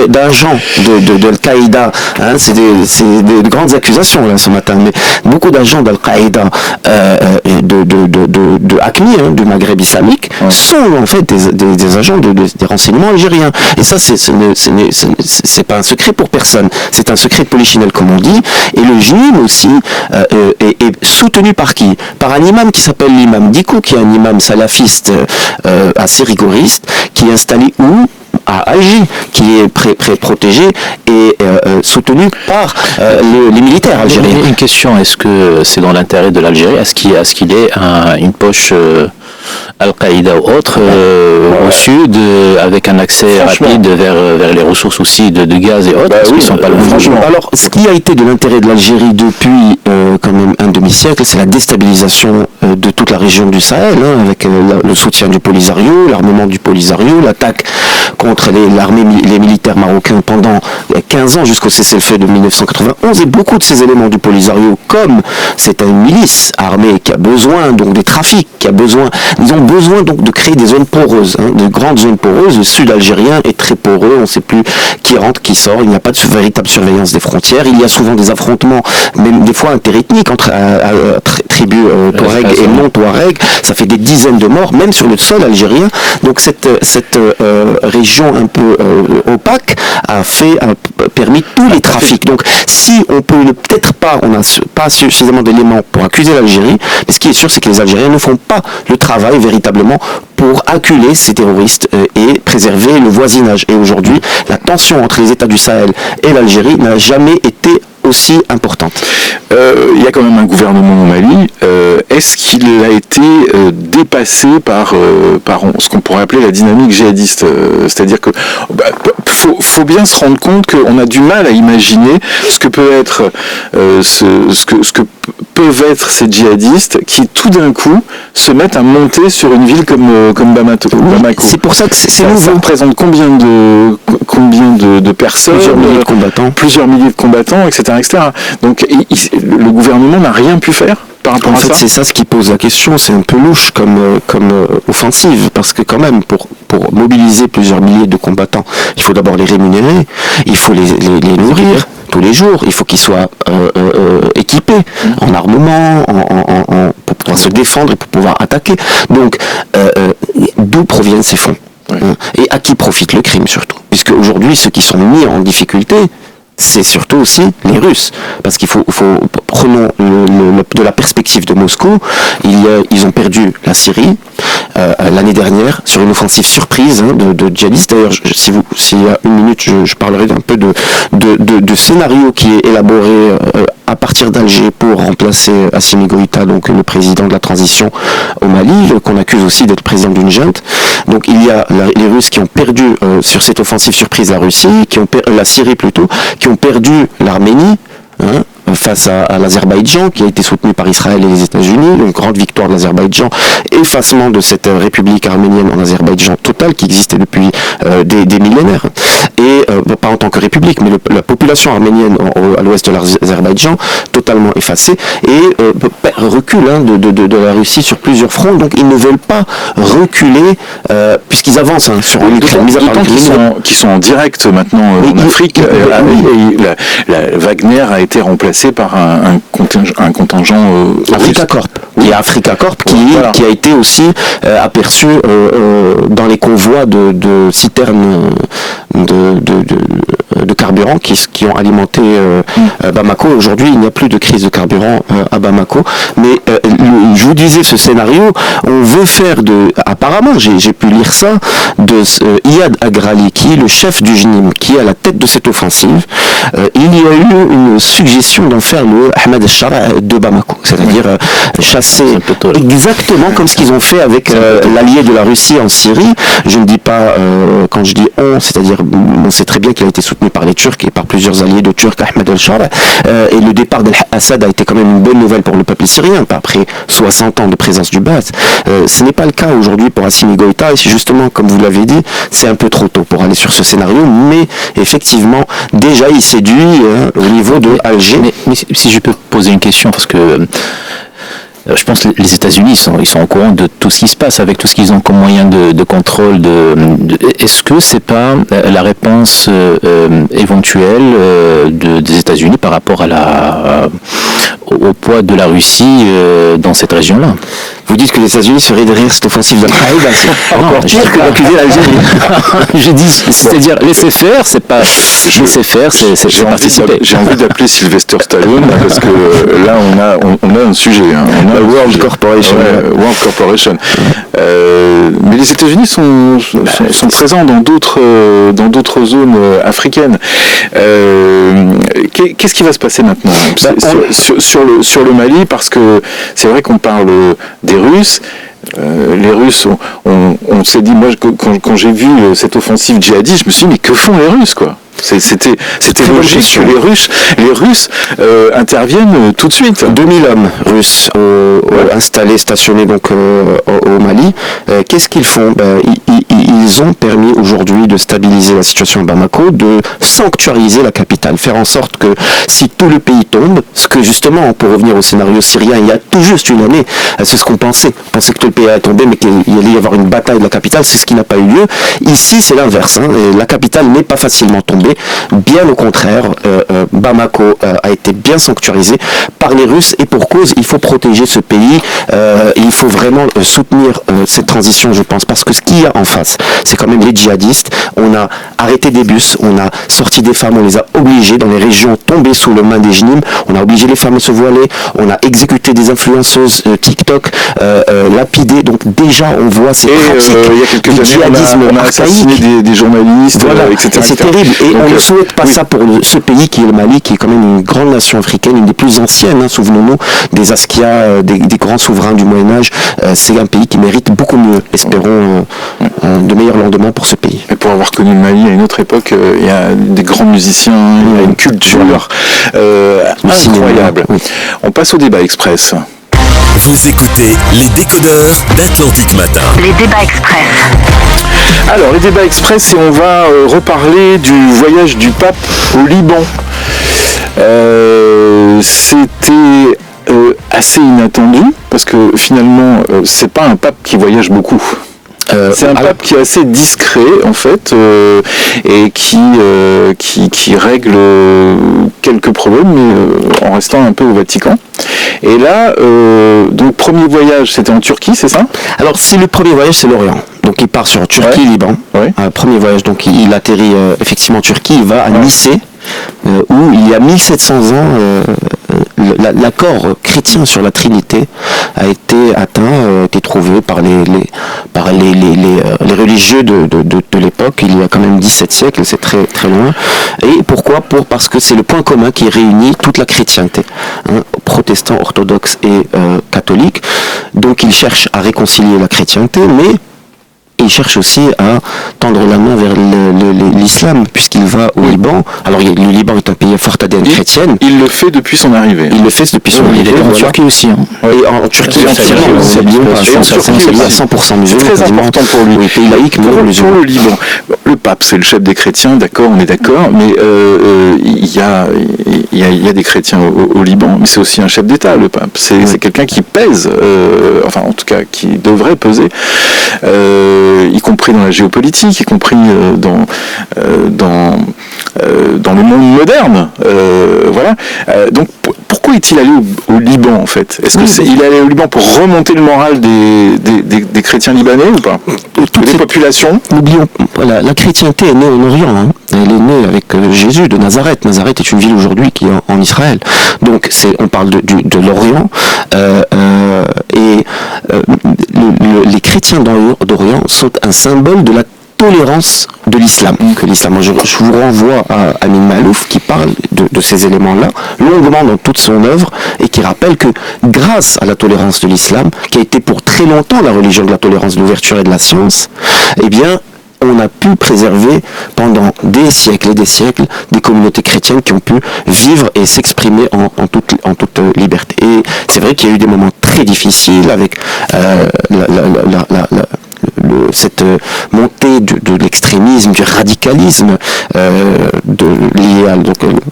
d'agents de Al-Qaïda, hein, c'est des grandes accusations là ce matin, mais beaucoup d'agents d'Al-Qaïda de AQMI, du Maghreb islamique, sont en fait des agents des renseignements algériens. Et ça, c'est pas un secret pour personne. C'est un secret de polichinelle, comme on dit. Et le JNIM aussi est soutenu par qui? Par un imam qui s'appelle l'imam Dikou, qui est un imam salafiste assez rigoriste, qui est installé où? À Alger, qui est protégé et soutenu par les militaires algériens. Une question, est-ce que c'est dans l'intérêt de l'Algérie? Est-ce qu'il est une poche Al-Qaïda ou autre au sud, avec un accès rapide vers les ressources aussi de gaz et autres, qui sont pas le franchement. Alors, ce qui a été de l'intérêt de l'Algérie depuis quand même un demi-siècle, c'est la déstabilisation de toute la région du Sahel, avec le soutien du Polisario, l'armement du Polisario, l'attaque contre les militaires marocains pendant 15 ans jusqu'au cessez-le-feu de 1991, et beaucoup de ces éléments du Polisario, comme c'est une milice armée qui a besoin donc des trafics, ils ont besoin donc de créer des zones poreuses, de grandes zones poreuses. Le sud algérien est très poreux, on ne sait plus qui rentre, qui sort, il n'y a pas de véritable surveillance des frontières, il y a souvent des affrontements, même des fois interethniques entre tribus Touareg et non-Touareg, ça fait des dizaines de morts, même sur le sol algérien. Donc cette région un peu opaque a permis tous les trafics. Donc si on peut on n'a pas suffisamment d'éléments pour accuser l'Algérie, mais ce qui est sûr, c'est que les Algériens ne font pas le travail véritablement pour acculer ces terroristes et préserver le voisinage. Et aujourd'hui, la tension entre les États du Sahel et l'Algérie n'a jamais été aussi importante. Il y a quand même un gouvernement au Mali. Est-ce qu'il a été dépassé par ce qu'on pourrait appeler la dynamique djihadiste? C'est-à-dire que faut bien se rendre compte qu'on a du mal à imaginer ce que peut être ce que peuvent être ces djihadistes qui tout d'un coup se mettent à monter sur une ville comme Bamako. C'est pour ça que c'est nouveau. Ça représente combien de personnes? Plusieurs milliers de combattants, etc. Donc le gouvernement n'a rien pu faire par rapport à ça. En fait, c'est ça ce qui pose la question. C'est un peu louche comme offensive, parce que quand même, pour mobiliser plusieurs milliers de combattants, il faut d'abord les rémunérer, il faut les nourrir tous les jours, il faut qu'ils soient équipés en armement, pour pouvoir se défendre et pour pouvoir attaquer. Donc, d'où proviennent ces fonds? Et à qui profite le crime surtout? Puisque aujourd'hui, ceux qui sont mis en difficulté, c'est surtout aussi les Russes, parce qu'il faut prenons de la perspective de Moscou, ils ont perdu la Syrie l'année dernière sur une offensive surprise de djihadistes. D'ailleurs, s'il y a une minute, je parlerai un peu de scénario qui est élaboré à partir d'Alger pour remplacer Assimi Goïta, donc le président de la transition au Mali, qu'on accuse aussi d'être président d'une junte. Donc il y a les Russes qui ont perdu sur cette offensive surprise la Syrie plutôt, qui ont perdu l'Arménie, face à l'Azerbaïdjan, qui a été soutenu par Israël et les États-Unis, une grande victoire de l'Azerbaïdjan, effacement de cette république arménienne en Azerbaïdjan totale qui existait depuis des millénaires, et pas en tant que république, mais la population arménienne à l'ouest de l'Azerbaïdjan totalement effacée, et recul de la Russie sur plusieurs fronts. Donc ils ne veulent pas reculer puisqu'ils avancent sur l'Ukraine, qui sont en direct maintenant en Afrique. Wagner a été remplacé par un contingent Africa Corp. Il y a Africa Corp qui a été aussi aperçu dans les convois de citernes de carburant qui ont alimenté Bamako. Aujourd'hui, il n'y a plus de crise de carburant à Bamako. Mais je vous disais, ce scénario, on veut faire apparemment, j'ai pu lire ça, de Iyad Agrali, qui est le chef du JNIM, qui est à la tête de cette offensive. Il y a eu une suggestion d'en faire le Ahmed al-Shara de Bamako, c'est-à-dire chasser exactement comme ce qu'ils ont fait avec l'allié de la Russie en Syrie. Je ne dis pas, quand je dis on, c'est-à-dire on sait très bien qu'il a été soutenu par les Turcs et par plusieurs alliés de Turcs, Ahmed al-Shara, et le départ d'Al-Assad a été quand même une bonne nouvelle pour le peuple syrien, après 60 ans de présence du Baath. Ce n'est pas le cas aujourd'hui pour Assimi Goïta, et justement, comme vous l'avez dit, c'est un peu trop tôt pour aller sur ce scénario, mais effectivement, déjà il séduit au niveau de Alger. Mais si je peux poser une question, parce que je pense que les États-Unis ils sont au courant de tout ce qui se passe avec tout ce qu'ils ont comme moyen de contrôle. Est-ce que c'est pas la réponse éventuelle des États-Unis par rapport au poids de la Russie dans cette région-là? Vous dites que les États-Unis seraient derrière cette offensive d'Al-Qaïda, c'est encore pire que d'accuser l'Algérie. Je dis, c'est-à-dire laisser faire, c'est pas laisser faire, c'est participer. J'ai envie d'appeler Sylvester Stallone parce que là on a un sujet. Hein. On a World Corporation. World Corporation. Mais les États-Unis sont présents dans d'autres zones africaines. Qu'est-ce qui va se passer maintenant sur le Mali, parce que c'est vrai qu'on parle des Russes. Les Russes, on s'est dit, moi quand j'ai vu cette offensive djihadiste, je me suis dit mais que font les Russes, quoi? C'était logique que les Russes interviennent tout de suite. 2000 hommes russes installés, stationnés donc au Mali. Qu'est-ce qu'ils font? Ils ont permis aujourd'hui de stabiliser la situation à Bamako, de sanctuariser la capitale, faire en sorte que si tout le pays tombe, ce que justement, pour revenir au scénario syrien, il y a tout juste une année, c'est ce qu'on pensait. On pensait que tout le pays allait tomber, mais qu'il allait y avoir une bataille de la capitale, c'est ce qui n'a pas eu lieu. Ici, c'est l'inverse. Et la capitale n'est pas facilement tombée. Bien au contraire, Bamako a été bien sanctuarisé par les Russes, et pour cause, il faut protéger ce pays, et il faut vraiment soutenir cette transition, je pense, parce que ce qu'il y a en face, c'est quand même les djihadistes. On a arrêté des bus, on a sorti des femmes, on les a obligées dans les régions tombées sous le main des JNIM, on a obligé les femmes à se voiler, on a exécuté des influenceuses TikTok, lapidées, donc déjà on voit ces pratiques il y a quelques du djihadisme années, on a assassiné des journalistes, voilà, etc. C'est terrible, et donc, on ne souhaite pas ça pour ce pays qui est le Mali, qui est quand même une grande nation africaine, une des plus anciennes, hein, souvenons-nous des Askia, des grands souverains du Moyen-Âge. C'est un pays qui mérite beaucoup mieux, espérons de meilleurs lendemains pour ce pays. Et pour avoir connu le Mali à une autre époque, il y a des grands musiciens, il y a une culture incroyable. Oui. On passe au débat express. Vous écoutez les décodeurs d'Atlantique Matin. Les débats express. Alors, les débats express, et on va reparler du voyage du pape au Liban. C'était assez inattendu, parce que finalement, c'est pas un pape qui voyage beaucoup. C'est un pape qui est assez discret en fait, et qui règle quelques problèmes, mais en restant un peu au Vatican. Et là, donc premier voyage, c'était en Turquie, c'est ça? Alors c'est le premier voyage, c'est l'Orient. Donc il part sur Turquie-Liban. Ouais. Premier voyage, donc il atterrit effectivement en Turquie, il va à Nicée, où il y a 1700 ans, l'accord chrétien sur la Trinité a été atteint, a été trouvé par les religieux de l'époque. Il y a quand même 17 siècles, c'est très très loin. Et pourquoi? Parce que c'est le point commun qui réunit toute la chrétienté, hein, protestants, orthodoxes et catholiques. Donc il cherche à réconcilier la chrétienté, mais il cherche aussi à tendre la main vers l'islam, puisqu'il va au Liban. Alors le Liban est un pays à forte ADN chrétienne. Il le fait depuis son arrivée. Il le fait depuis son arrivée. En Turquie aussi. Hein. Et en Turquie, effectivement, c'est bien. Je pense que c'est 100% musulman. C'est très important pour lui. Oui, pays laïque, mais pour le Liban. Le pape, c'est le chef des chrétiens, d'accord, on est d'accord, mais il y a des chrétiens au Liban, mais c'est aussi un chef d'État, le pape. C'est quelqu'un qui pèse, enfin en tout cas qui devrait peser, y compris dans la géopolitique, y compris dans le monde moderne. Voilà. Donc pourquoi est-il allé au Liban en fait? Est-ce qu'il est allé au Liban pour remonter le moral des chrétiens libanais ou pas? Des populations? N'oublions, voilà, la chrétienté est née en Orient. Hein. Elle est née avec Jésus de Nazareth. Nazareth est une ville aujourd'hui qui est en Israël. Donc on parle de l'Orient. Les chrétiens d'Orient sont un symbole de la tolérance de l'islam, que l'islam. Je vous renvoie à Amin Maalouf qui parle de ces éléments-là longuement dans toute son œuvre et qui rappelle que grâce à la tolérance de l'islam, qui a été pour très longtemps la religion de la tolérance, de l'ouverture et de la science, eh bien on a pu préserver pendant des siècles et des siècles des communautés chrétiennes qui ont pu vivre et s'exprimer en toute liberté. Et c'est vrai qu'il y a eu des moments très difficiles avec cette montée de l'extrémisme, du radicalisme lié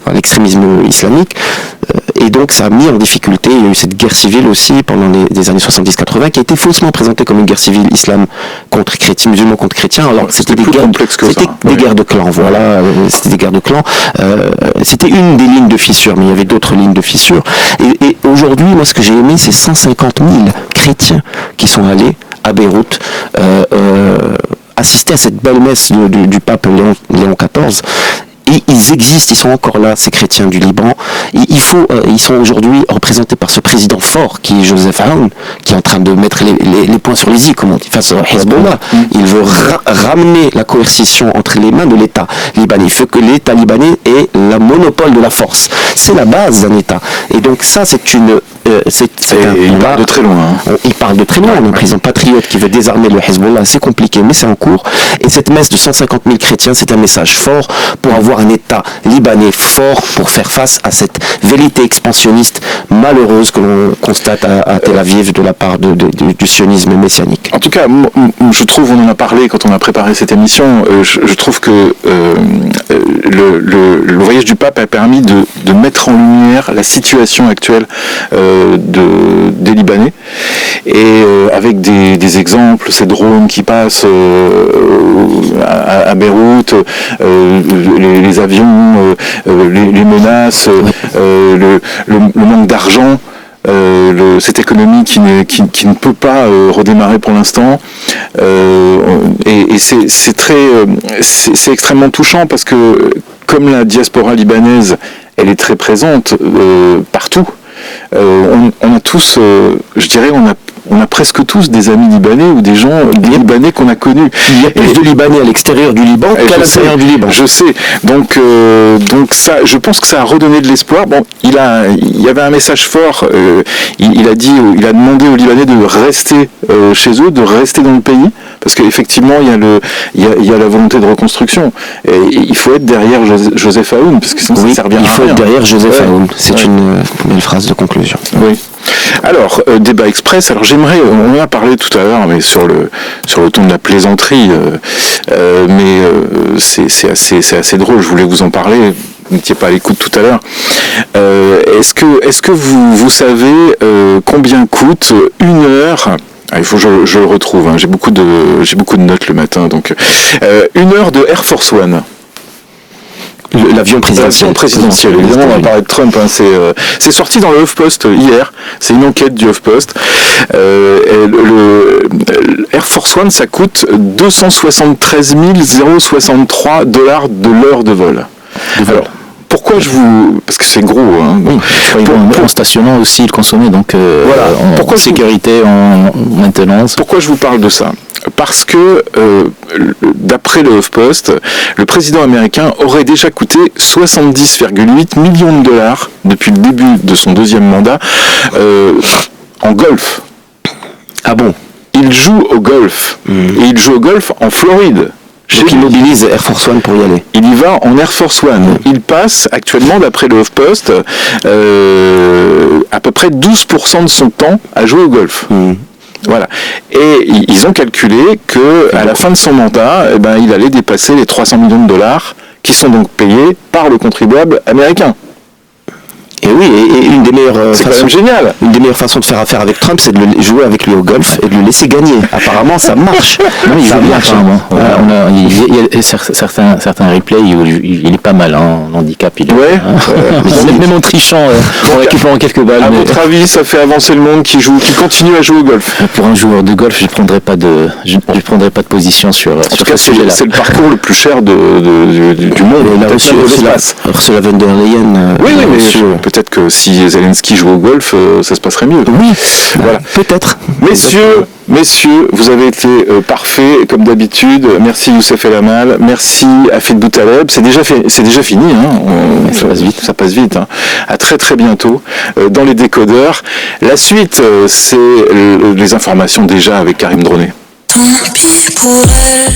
à l'extrémisme islamique. Et donc ça a mis en difficulté, il y a eu cette guerre civile aussi pendant les années 70-80 qui a été faussement présentée comme une guerre civile islam contre chrétiens, musulmans contre chrétiens, alors c'était des guerres, guerres de clans, voilà, c'était des guerres de clans. C'était une des lignes de fissure, mais il y avait d'autres lignes de fissure. Et aujourd'hui, moi ce que j'ai aimé, c'est 150 000 chrétiens qui sont allés à Beyrouth assister à cette belle messe du pape Léon XIV. Et ils existent, ils sont encore là, ces chrétiens du Liban. Ils sont aujourd'hui représentés par ce président fort qui est Joseph Aoun, qui est en train de mettre les points sur les i, comme on dit, face au Hezbollah. Il veut ramener la coercition entre les mains de l'État libanais. Il faut que l'État libanais ait le monopole de la force. C'est la base d'un État. Et donc ça, c'est une... il parle de très loin. Il parle de très loin. Un président patriote qui veut désarmer le Hezbollah, c'est compliqué, mais c'est en cours. Et cette messe de 150 000 chrétiens, c'est un message fort pour avoir un État libanais fort pour faire face à cette vérité expansionniste malheureuse que l'on constate à Tel Aviv de la part du sionisme messianique. En tout cas, je trouve, on en a parlé quand on a préparé cette émission, je trouve que le voyage du pape a permis de mettre en lumière la situation actuelle des Libanais, et avec des exemples, ces drones qui passent à Beyrouth, les avions, les menaces, le manque d'argent, cette économie qui ne peut pas redémarrer pour l'instant, et c'est extrêmement touchant parce que comme la diaspora libanaise, elle est très présente partout. On a tous, je dirais, on a presque tous des amis libanais ou des gens libanais qu'on a connus. Il y a plus de Libanais à l'extérieur du Liban qu'à l'intérieur du Liban. Je sais. Donc ça, je pense que ça a redonné de l'espoir. Bon, il y avait un message fort. Il a demandé aux Libanais de rester chez eux, de rester dans le pays, parce qu'effectivement il y a la volonté de reconstruction. Et il faut être derrière Joseph Aoun, parce que sinon ça ne servira à rien. Il faut être derrière Joseph Aoun. C'est une belle phrase de conclusion. Oui. Alors, débat express, on en a parlé tout à l'heure, mais sur le ton de la plaisanterie, mais c'est assez drôle, je voulais vous en parler, vous n'étiez pas à l'écoute tout à l'heure. Est-ce que vous savez combien coûte une heure? Il faut que je le retrouve, hein. J'ai beaucoup de notes le matin, donc une heure de Air Force One. L'avion présidentiel. Évidemment, on va parler de Trump. Hein. C'est sorti dans le HuffPost hier. C'est une enquête du HuffPost. Le Air Force One, ça coûte 273 063 $ de l'heure de vol. Alors, pourquoi parce que c'est gros, hein. Oui, en stationnant aussi, il consommait, donc voilà. Pourquoi sécurité, en maintenance. Pourquoi je vous parle de ça? Parce que, d'après le HuffPost, le président américain aurait déjà coûté 70,8 millions de $, depuis le début de son deuxième mandat, en golf. Ah bon? Il joue au golf. Et il joue au golf en Floride. Donc il mobilise Air Force One pour y aller. Il y va en Air Force One. Il passe actuellement, d'après le HuffPost, à peu près 12% de son temps à jouer au golf. Voilà. Et ils ont calculé que à la fin de son mandat, il allait dépasser les 300 millions de $, qui sont donc payés par le contribuable américain. Et oui, et une des meilleures c'est quand même génial. Une des meilleures façons de faire affaire avec Trump, c'est de jouer avec lui au golf et de le laisser gagner. Apparemment, ça marche. Non, il joue bien, apparemment. Il y a certains replays, il est pas mal, hein, en handicap. Même en trichant, en récupérant quelques balles. À votre avis, ça fait avancer le monde qui continue à jouer au golf? Pour un joueur de golf, je ne prendrais pas de position sur ce sujet-là. C'est le parcours le plus cher du monde. Il a reçu Ursula von der Leyen. Oui, mais peut-être que si Zelensky joue au golf, ça se passerait mieux. Oui, voilà, peut-être. Messieurs, vous avez été parfaits comme d'habitude. Merci Youssef El Amal, merci Hafid Boutaleb. C'est déjà fini, hein. Ça passe vite. Hein. À très très bientôt dans les décodeurs. La suite, c'est les informations déjà avec Karim Dronet. Tant pis pour elle.